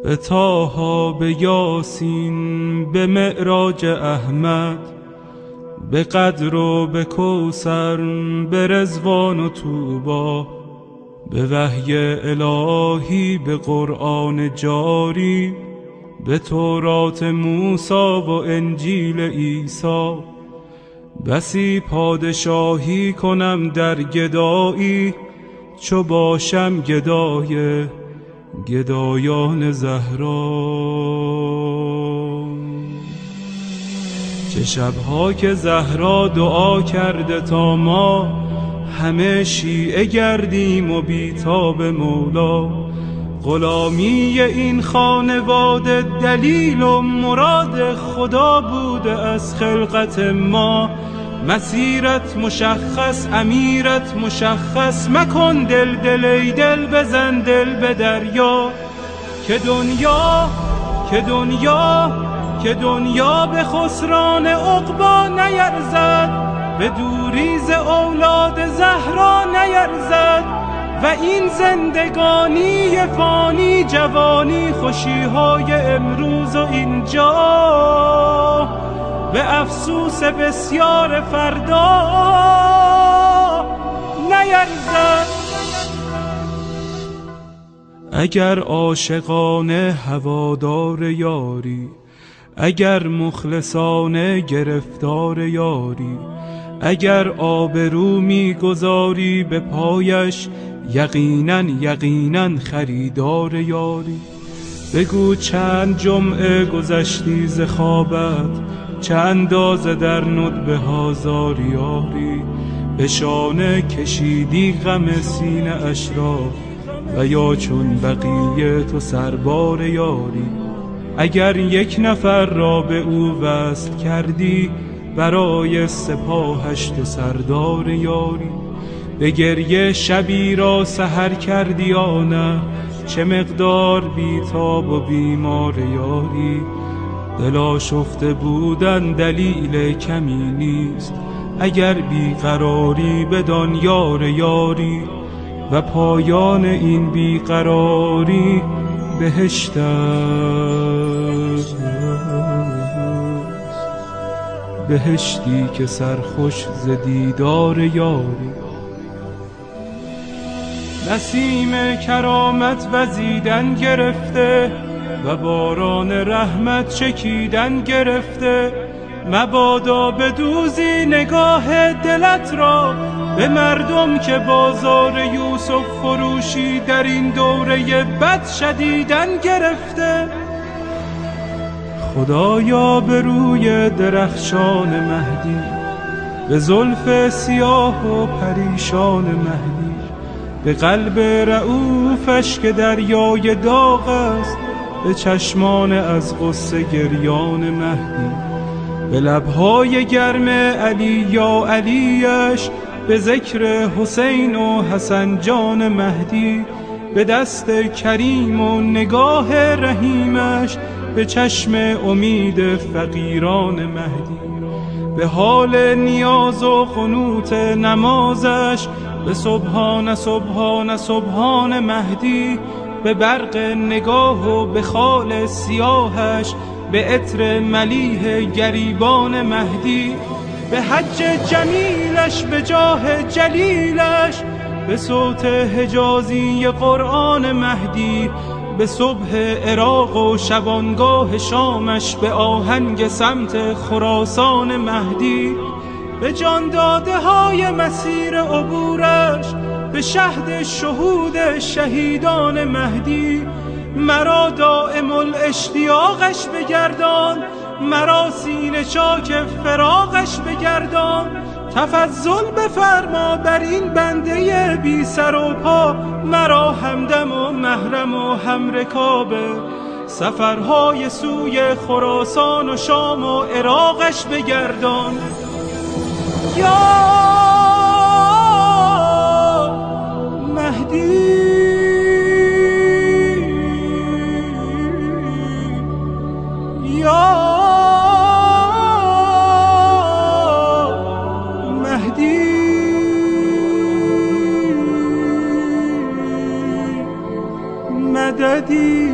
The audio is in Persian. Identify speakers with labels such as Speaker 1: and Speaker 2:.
Speaker 1: به طه، به یاسین، به معراج احمد، به قدر و به کوثر، به رضوان و طوبی، به وحی الهی، به قرآن جاری، به تورات موسی و انجیل عیسی. بسی پادشاهی کنم در گدایی، چو باشم گدای گدایان زهرا. چه شبها که زهرا دعا کرده تا ما همه شیعه گردیم و بیتاب مولا. غلامی این خانواده دلیل و مراد خدا بوده از خلقت ما. مسیرت مشخص، امیرت مشخص، مکن دل دل ای دل، بزن دل به دریا. که دنیا به خسران عقبی نیرزد، به دوریز اولاد زهرا نیرزد. و این زندگانی فانی، جوانی خوشیهای امروز و اینجا، به افسوس بسیار فردا نیرزد. اگر عاشقانه هوادار یاری، اگر مخلصانه گرفتار یاری، اگر آبرو می‌گذاری به پایش، یقیناً خریدار یاری. بگو چند جمعه گذشتی ز خوابت، چه اندازه در ندبه ها زاریاری. به شانه کشیدی غم سینه اش را، و یا چون بقیه تو سربار یاری. اگر یک نفر را به او وصل کردی، برای سپاهش تو سردار یاری. به گریه شبی را سحر کردی یا نه، چه مقدار بیتاب و بیمار یاری. دل آشفته بودن دلیل کمی نیست، اگر بیقراری بدان یار یاری. و پایان این بیقراری بهشت است، بهشتی که سرخوش ز دیدار یاری. نسیم کرامت وزیدن گرفته، و باران رحمت چکیدن گرفته. مبادا بدوزی نگاه دلت را به مردم که بازار یوسف فروشی در این دوره بد شدیدن گرفته. خدایا به روی درخشان مهدی، به زلف سیاه و پریشان مهدی، به قلب رؤوفش که دریای داغ است، به چشمان از غصه گریان مهدی، به لبهای گرم علی یا علیش، به ذکر حسین و حسن جان مهدی، به دست کریم و نگاه رحیمش، به چشم امید فقیران مهدی، به حال نیاز و قنوت نمازش، به سبحان سبحان سبحان مهدی، به برق نگاه و به خال سیاهش، به عطر ملیح گریبان مهدی، به حج جمیلش، به جاه جلیلش، به صوت حجازی قرآن مهدی، به صبح عراق و شبانگاه شامش، به آهنگ سمت خراسان مهدی، به جان داده های مسیر عبورش، به شهد شهود شهیدان مهدی. مرا دائم الاشتیاقش بگردان، مرا سینه چاک فراقش بگردان. تفضل بفرما بر این بنده بی سر و پا، مرا همدم و محرم و همرکاب سفرهای سوی خراسان و شام و عراقش بگردان. یا مهدی، یا مهدی، مددی.